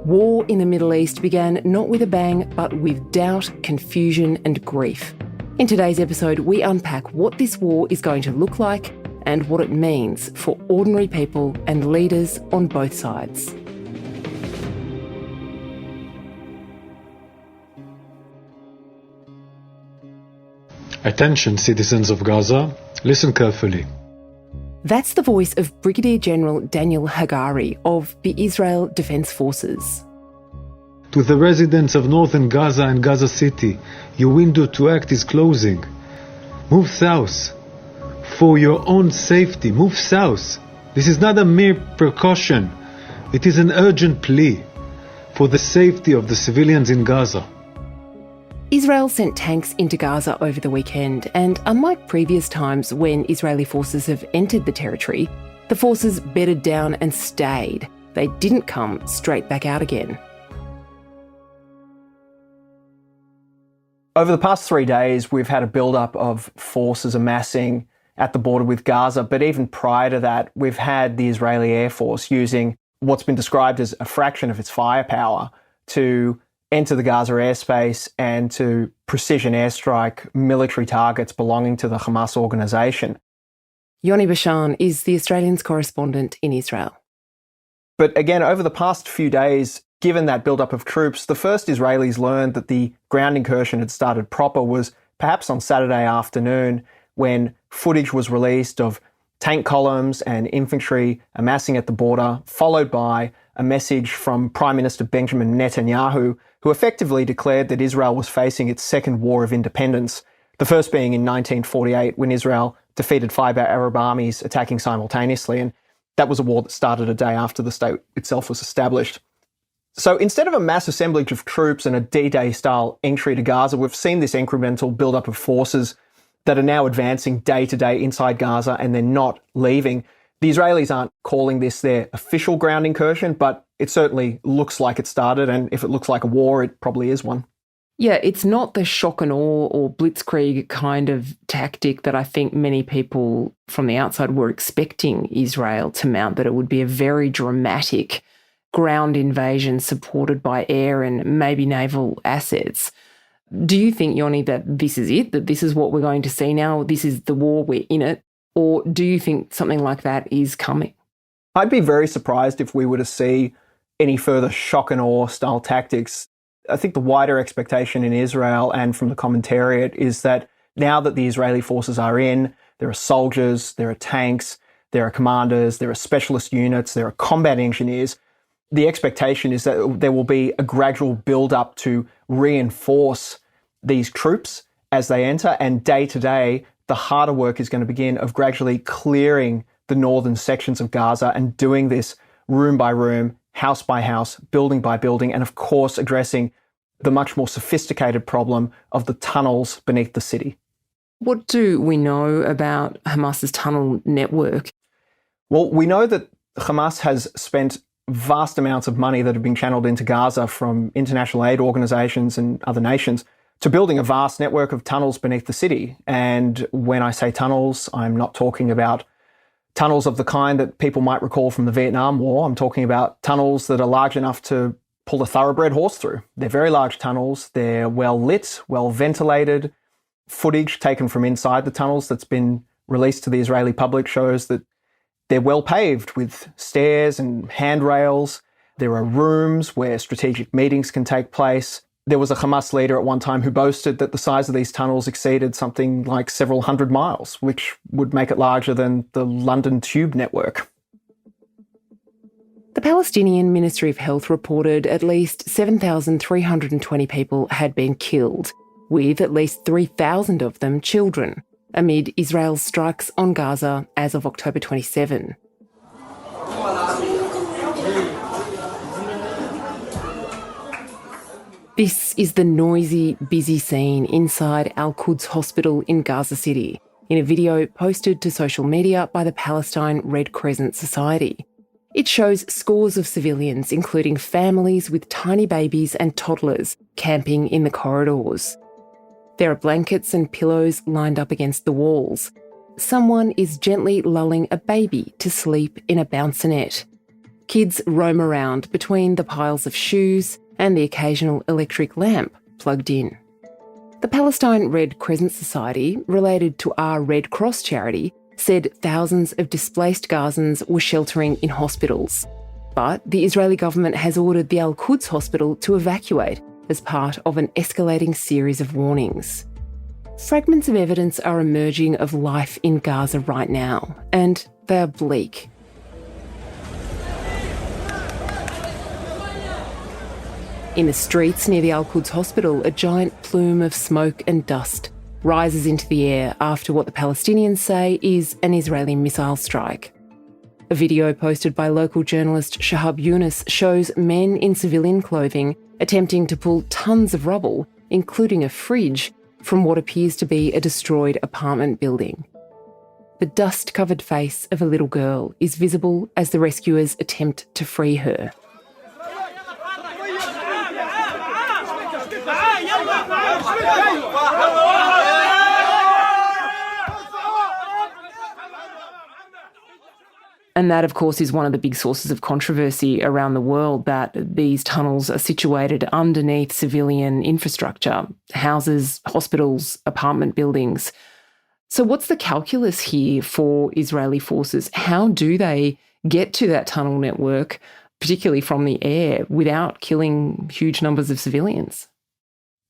War in the Middle East began not with a bang, but with doubt, confusion and grief. In today's episode, we unpack what this war is going to look like and what it means for ordinary people and leaders on both sides. Attention, citizens of Gaza, listen carefully. That's the voice of Brigadier General Daniel Hagari of the Israel Defense Forces. To the residents of northern Gaza and Gaza City, your window to act is closing. Move south. For your own safety, move south. This is not a mere precaution. It is an urgent plea for the safety of the civilians in Gaza. Israel sent tanks into Gaza over the weekend, and unlike previous times when Israeli forces have entered the territory, the forces bedded down and stayed. They didn't come straight back out again. Over the past 3 days, we've had a build-up of forces amassing at the border with Gaza, but even prior to that, we've had the Israeli Air Force using what's been described as a fraction of its firepower to enter the Gaza airspace and to precision airstrike military targets belonging to the Hamas organisation. Yoni Bashan is the Australian's correspondent in Israel. But again, over the past few days, given that build-up of troops, the first Israelis learned that the ground incursion had started proper was perhaps on Saturday afternoon, when footage was released of tank columns and infantry amassing at the border, followed by a message from Prime Minister Benjamin Netanyahu, who effectively declared that Israel was facing its second war of independence, the first being in 1948 when Israel defeated 5 Arab armies attacking simultaneously, and that was a war that started a day after the state itself was established. So instead of a mass assemblage of troops and a D-Day style entry to Gaza, we've seen this incremental build-up of forces that are now advancing day to day inside Gaza and they're not leaving. The Israelis aren't calling this their official ground incursion, but it certainly looks like it started, and if it looks like a war, it probably is one. Yeah, it's not the shock and awe or blitzkrieg kind of tactic that I think many people from the outside were expecting Israel to mount, that it would be a very dramatic ground invasion supported by air and maybe naval assets. Do you think, Yoni, that this is it, that this is what we're going to see now, this is the war, we're in it? Or do you think something like that is coming? I'd be very surprised if we were to see any further shock and awe style tactics. I think the wider expectation in Israel and from the commentariat is that now that the Israeli forces are in, there are soldiers, there are tanks, there are commanders, there are specialist units, there are combat engineers. The expectation is that there will be a gradual build-up to reinforce these troops as they enter, and day to day, the harder work is going to begin of gradually clearing the northern sections of Gaza and doing this room by room, house by house, building by building, and of course addressing the much more sophisticated problem of the tunnels beneath the city. What do we know about Hamas's tunnel network? Well, we know that Hamas has spent vast amounts of money that have been channeled into Gaza from international aid organisations and other nations to building a vast network of tunnels beneath the city. And when I say tunnels, I'm not talking about tunnels of the kind that people might recall from the Vietnam War. I'm talking about tunnels that are large enough to pull a thoroughbred horse through. They're very large tunnels. They're well lit, well ventilated. Footage taken from inside the tunnels that's been released to the Israeli public shows that they're well paved with stairs and handrails. There are rooms where strategic meetings can take place. There was a Hamas leader at one time who boasted that the size of these tunnels exceeded something like several hundred miles, which would make it larger than the London Tube network. The Palestinian Ministry of Health reported at least 7,320 people had been killed, with at least 3,000 of them children, amid Israel's strikes on Gaza as of October 27. This is the noisy, busy scene inside Al-Quds Hospital in Gaza City, in a video posted to social media by the Palestine Red Crescent Society. It shows scores of civilians, including families with tiny babies and toddlers, camping in the corridors. There are blankets and pillows lined up against the walls. Someone is gently lulling a baby to sleep in a bouncernette. Kids roam around between the piles of shoes and the occasional electric lamp plugged in. The Palestine Red Crescent Society, related to our Red Cross charity, said thousands of displaced Gazans were sheltering in hospitals. But the Israeli government has ordered the Al-Quds hospital to evacuate as part of an escalating series of warnings. Fragments of evidence are emerging of life in Gaza right now, and they are bleak. In the streets near the Al-Quds hospital, a giant plume of smoke and dust rises into the air after what the Palestinians say is an Israeli missile strike. A video posted by local journalist Shahab Yunus shows men in civilian clothing attempting to pull tons of rubble, including a fridge, from what appears to be a destroyed apartment building. The dust-covered face of a little girl is visible as the rescuers attempt to free her. And that, of course, is one of the big sources of controversy around the world, that these tunnels are situated underneath civilian infrastructure, houses, hospitals, apartment buildings. So what's the calculus here for Israeli forces? How do they get to that tunnel network, particularly from the air, without killing huge numbers of civilians?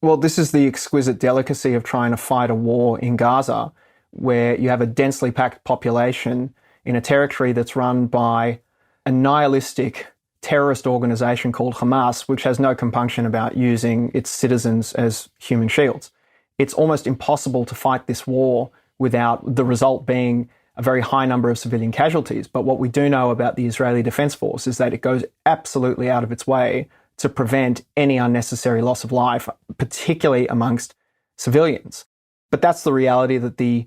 Well, this is the exquisite delicacy of trying to fight a war in Gaza, where you have a densely packed population in a territory that's run by a nihilistic terrorist organisation called Hamas, which has no compunction about using its citizens as human shields. It's almost impossible to fight this war without the result being a very high number of civilian casualties. But what we do know about the Israeli Defence Force is that it goes absolutely out of its way to prevent any unnecessary loss of life, particularly amongst civilians. But that's the reality that the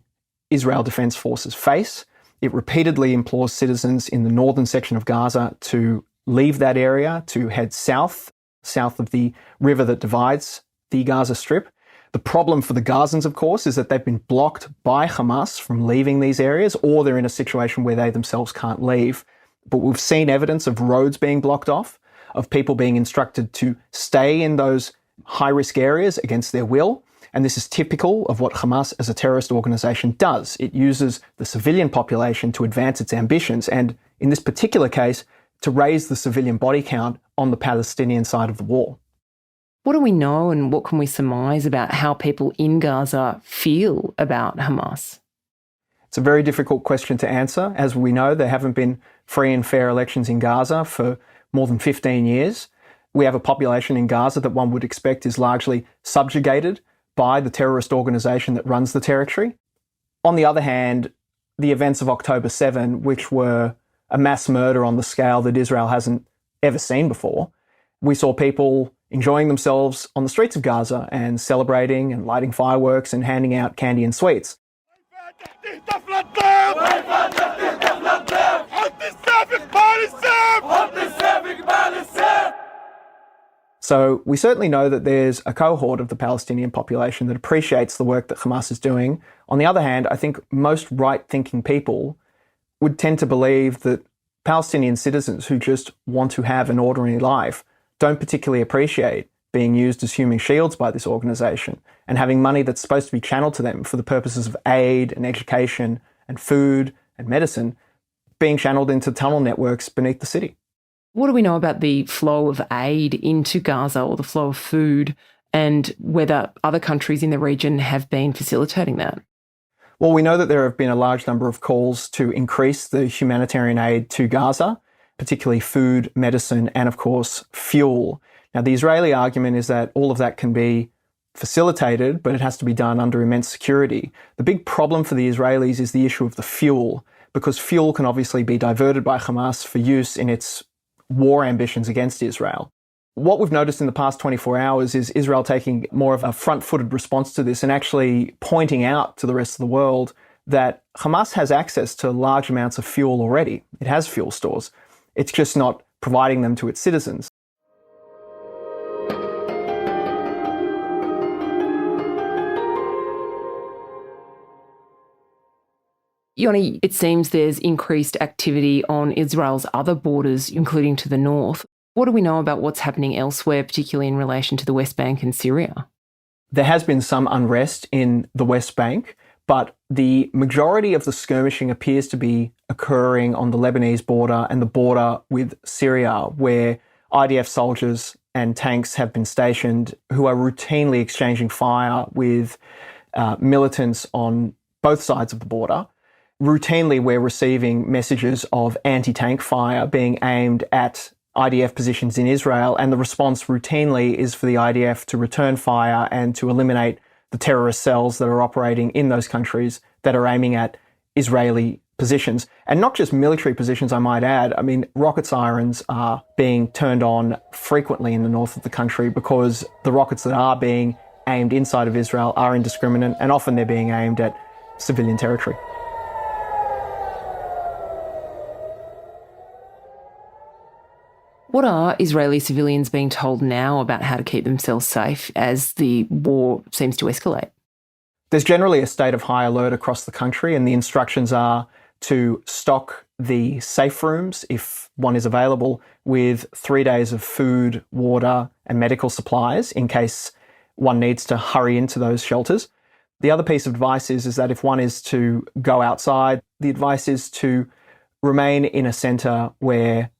Israel Defence Forces face. It repeatedly implores citizens in the northern section of Gaza to leave that area, to head south of the river that divides the Gaza Strip. The problem for the Gazans, of course, is that they've been blocked by Hamas from leaving these areas, or they're in a situation where they themselves can't leave. But we've seen evidence of roads being blocked off, of people being instructed to stay in those high-risk areas against their will. And this is typical of what Hamas as a terrorist organisation does. It uses the civilian population to advance its ambitions, and in this particular case, to raise the civilian body count on the Palestinian side of the war. What do we know and what can we surmise about how people in Gaza feel about Hamas? It's a very difficult question to answer. As we know, there haven't been free and fair elections in Gaza for more than 15 years. We have a population in Gaza that one would expect is largely subjugated by the terrorist organisation that runs the territory. On the other hand, the events of October 7, which were a mass murder on the scale that Israel hasn't ever seen before, we saw people enjoying themselves on the streets of Gaza and celebrating and lighting fireworks and handing out candy and sweets. So we certainly know that there's a cohort of the Palestinian population that appreciates the work that Hamas is doing. On the other hand, I think most right-thinking people would tend to believe that Palestinian citizens who just want to have an ordinary life don't particularly appreciate being used as human shields by this organisation and having money that's supposed to be channeled to them for the purposes of aid and education and food and medicine being channeled into tunnel networks beneath the city. What do we know about the flow of aid into Gaza or the flow of food, and whether other countries in the region have been facilitating that? Well, we know that there have been a large number of calls to increase the humanitarian aid to Gaza, particularly food, medicine, and of course, fuel. Now, the Israeli argument is that all of that can be facilitated, but it has to be done under immense security. The big problem for the Israelis is the issue of the fuel, because fuel can obviously be diverted by Hamas for use in its war ambitions against Israel. What we've noticed in the past 24 hours is Israel taking more of a front-footed response to this and actually pointing out to the rest of the world that Hamas has access to large amounts of fuel already. It has fuel stores. It's just not providing them to its citizens. Yoni, it seems there's increased activity on Israel's other borders, including to the north. What do we know about what's happening elsewhere, particularly in relation to the West Bank and Syria? There has been some unrest in the West Bank, but the majority of the skirmishing appears to be occurring on the Lebanese border and the border with Syria, where IDF soldiers and tanks have been stationed who are routinely exchanging fire with militants on both sides of the border. Routinely, we're receiving messages of anti-tank fire being aimed at IDF positions in Israel, and the response routinely is for the IDF to return fire and to eliminate the terrorist cells that are operating in those countries that are aiming at Israeli positions. And not just military positions, I might add. I mean, rocket sirens are being turned on frequently in the north of the country because the rockets that are being aimed inside of Israel are indiscriminate, and often they're being aimed at civilian territory. What are Israeli civilians being told now about how to keep themselves safe as the war seems to escalate? There's generally a state of high alert across the country, and the instructions are to stock the safe rooms, if one is available, with 3 days of food, water, and medical supplies in case one needs to hurry into those shelters. The other piece of advice is that if one is to go outside, the advice is to remain in a centre where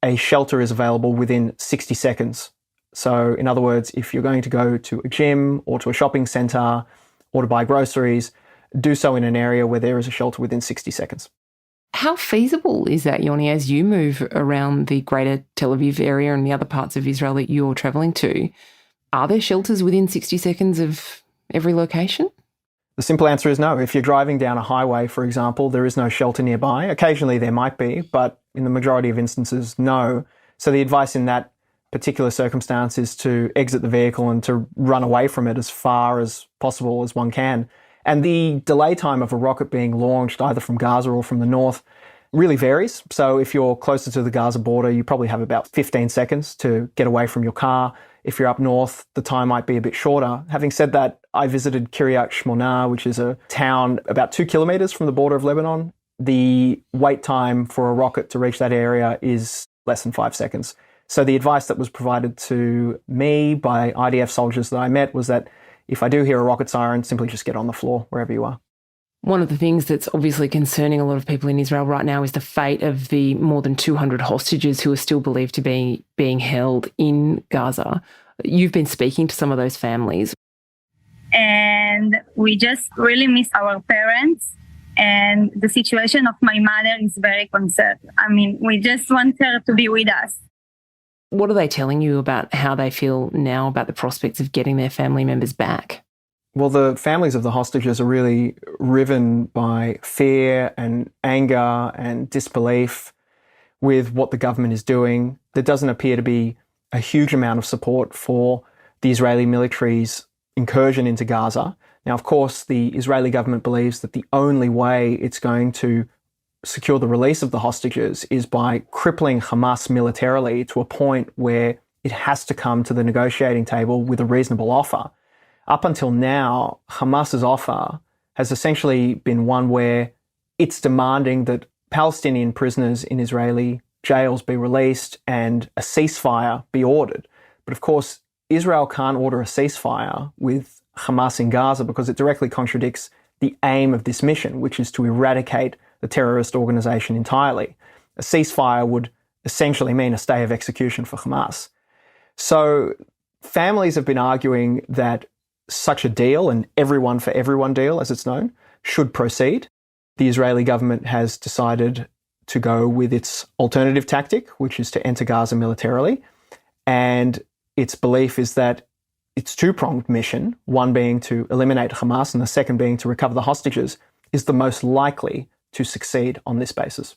a shelter is available within 60 seconds. So in other words, if you're going to go to a gym or to a shopping centre or to buy groceries, do so in an area where there is a shelter within 60 seconds. How feasible is that, Yoni, as you move around the greater Tel Aviv area and the other parts of Israel that you're travelling to? Are there shelters within 60 seconds of every location? The simple answer is no. If you're driving down a highway, for example, there is no shelter nearby. Occasionally there might be, but in the majority of instances, no. So the advice in that particular circumstance is to exit the vehicle and to run away from it as far as possible as one can. And the delay time of a rocket being launched either from Gaza or from the north really varies. So if you're closer to the Gaza border, you probably have about 15 seconds to get away from your car. If you're up north, the time might be a bit shorter. Having said that, I visited Kiryat Shmona, which is a town about 2 kilometers from the border of Lebanon. The wait time for a rocket to reach that area is less than 5 seconds. So the advice that was provided to me by IDF soldiers that I met was that if I do hear a rocket siren, simply just get on the floor wherever you are. One of the things that's obviously concerning a lot of people in Israel right now is the fate of the more than 200 hostages who are still believed to be being held in Gaza. You've been speaking to some of those families. And we just really miss our parents. And the situation of my mother is very concerned. I mean, we just want her to be with us. What are they telling you about how they feel now about the prospects of getting their family members back? Well, the families of the hostages are really riven by fear and anger and disbelief with what the government is doing. There doesn't appear to be a huge amount of support for the Israeli military's incursion into Gaza. Now, of course, the Israeli government believes that the only way it's going to secure the release of the hostages is by crippling Hamas militarily to a point where it has to come to the negotiating table with a reasonable offer. Up until now, Hamas's offer has essentially been one where it's demanding that Palestinian prisoners in Israeli jails be released and a ceasefire be ordered. But of course, Israel can't order a ceasefire with Hamas in Gaza because it directly contradicts the aim of this mission, which is to eradicate the terrorist organization entirely. A ceasefire would essentially mean a stay of execution for Hamas. So families have been arguing that such a deal, an everyone for everyone deal as it's known, should proceed. The Israeli government has decided to go with its alternative tactic, which is to enter Gaza militarily. And its belief is that its two-pronged mission, one being to eliminate Hamas and the second being to recover the hostages, is the most likely to succeed on this basis.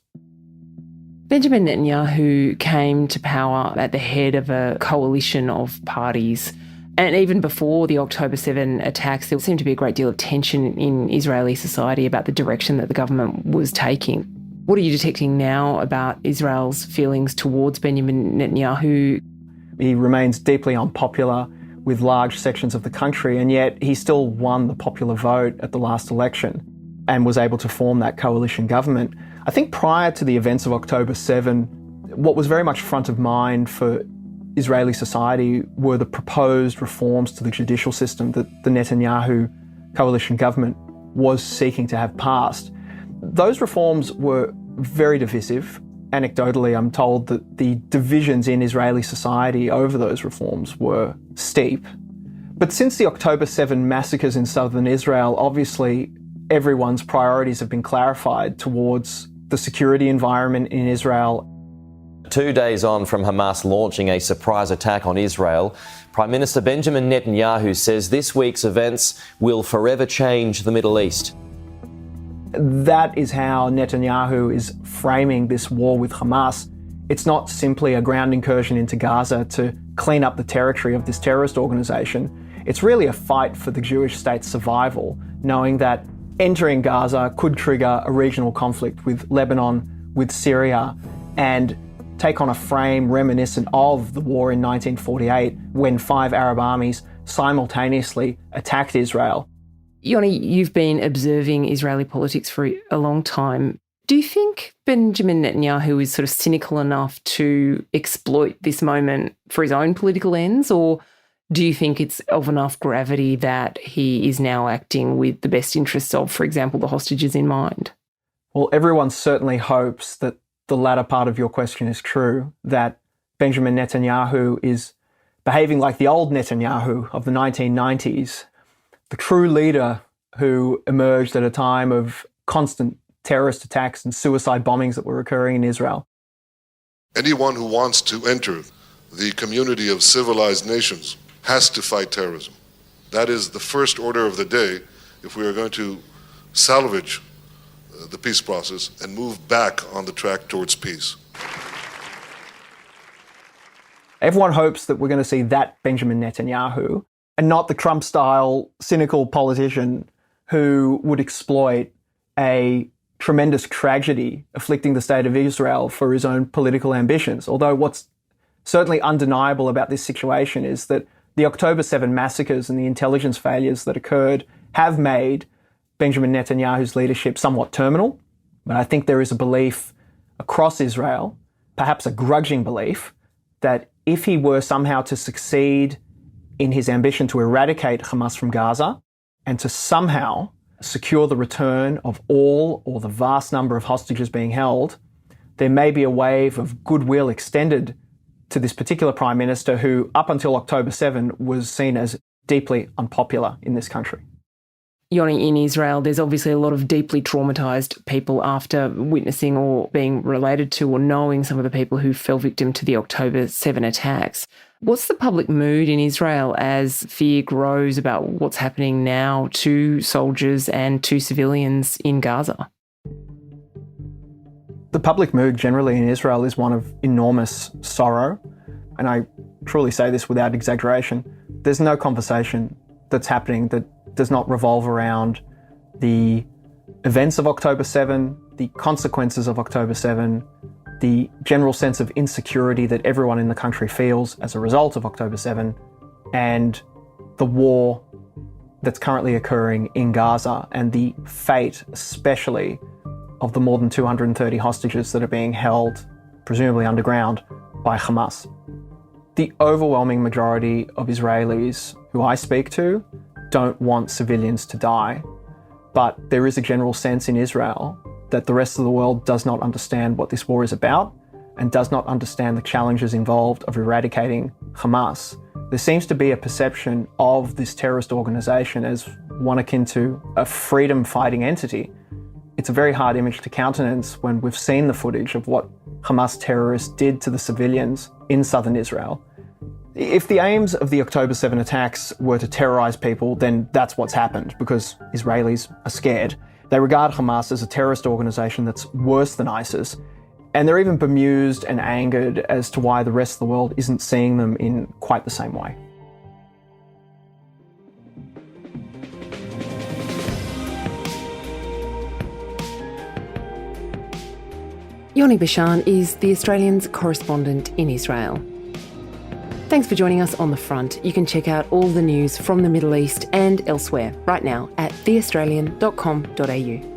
Benjamin Netanyahu came to power at the head of a coalition of parties. And even before the October 7 attacks, there seemed to be a great deal of tension in Israeli society about the direction that the government was taking. What are you detecting now about Israel's feelings towards Benjamin Netanyahu? He remains deeply unpopular with large sections of the country, and yet he still won the popular vote at the last election. and was able to form that coalition government. I think prior to the events of October 7, what was very much front of mind for Israeli society were the proposed reforms to the judicial system that the Netanyahu coalition government was seeking to have passed. Those reforms were very divisive. Anecdotally, I'm told that the divisions in Israeli society over those reforms were steep. But since the October 7 massacres in southern Israel, obviously everyone's priorities have been clarified towards the security environment in Israel. 2 days on from Hamas launching a surprise attack on Israel, Prime Minister Benjamin Netanyahu says this week's events will forever change the Middle East. That is how Netanyahu is framing this war with Hamas. It's not simply a ground incursion into Gaza to clean up the territory of this terrorist organisation. It's really a fight for the Jewish state's survival, knowing that entering Gaza could trigger a regional conflict with Lebanon, with Syria, and take on a frame reminiscent of the war in 1948 when 5 Arab armies simultaneously attacked Israel. Yoni, you've been observing Israeli politics for a long time. Do you think Benjamin Netanyahu is sort of cynical enough to exploit this moment for his own political ends, or do you think it's of enough gravity that he is now acting with the best interests of, for example, the hostages in mind? Well, everyone certainly hopes that the latter part of your question is true, that Benjamin Netanyahu is behaving like the old Netanyahu of the 1990s, the true leader who emerged at a time of constant terrorist attacks and suicide bombings that were occurring in Israel. Anyone who wants to enter the community of civilized nations has to fight terrorism. That is the first order of the day if we are going to salvage the peace process and move back on the track towards peace. Everyone hopes that we're going to see that Benjamin Netanyahu and not the Trump-style cynical politician who would exploit a tremendous tragedy afflicting the state of Israel for his own political ambitions. Although what's certainly undeniable about this situation is that the October 7 massacres and the intelligence failures that occurred have made Benjamin Netanyahu's leadership somewhat terminal. But I think there is a belief across Israel, perhaps a grudging belief, that if he were somehow to succeed in his ambition to eradicate Hamas from Gaza and to somehow secure the return of all or the vast number of hostages being held, there may be a wave of goodwill extended to this particular Prime Minister who, up until October 7, was seen as deeply unpopular in this country. Yoni, in Israel, there's obviously a lot of deeply traumatised people after witnessing or being related to or knowing some of the people who fell victim to the October 7 attacks. What's the public mood in Israel as fear grows about what's happening now to soldiers and to civilians in Gaza? The public mood generally in Israel is one of enormous sorrow, and I truly say this without exaggeration. There's no conversation that's happening that does not revolve around the events of October 7, the consequences of October 7, the general sense of insecurity that everyone in the country feels as a result of October 7, and the war that's currently occurring in Gaza and the fate, especially, of the more than 230 hostages that are being held, presumably underground, by Hamas. The overwhelming majority of Israelis who I speak to don't want civilians to die, but there is a general sense in Israel that the rest of the world does not understand what this war is about and does not understand the challenges involved of eradicating Hamas. There seems to be a perception of this terrorist organisation as one akin to a freedom-fighting entity. It's a very hard image to countenance when we've seen the footage of what Hamas terrorists did to the civilians in southern Israel. If the aims of the October 7 attacks were to terrorise people, then that's what's happened, because Israelis are scared. They regard Hamas as a terrorist organisation that's worse than ISIS, and they're even bemused and angered as to why the rest of the world isn't seeing them in quite the same way. Yoni Bashan is The Australian's correspondent in Israel. Thanks for joining us on The Front. You can check out all the news from the Middle East and elsewhere right now at theaustralian.com.au.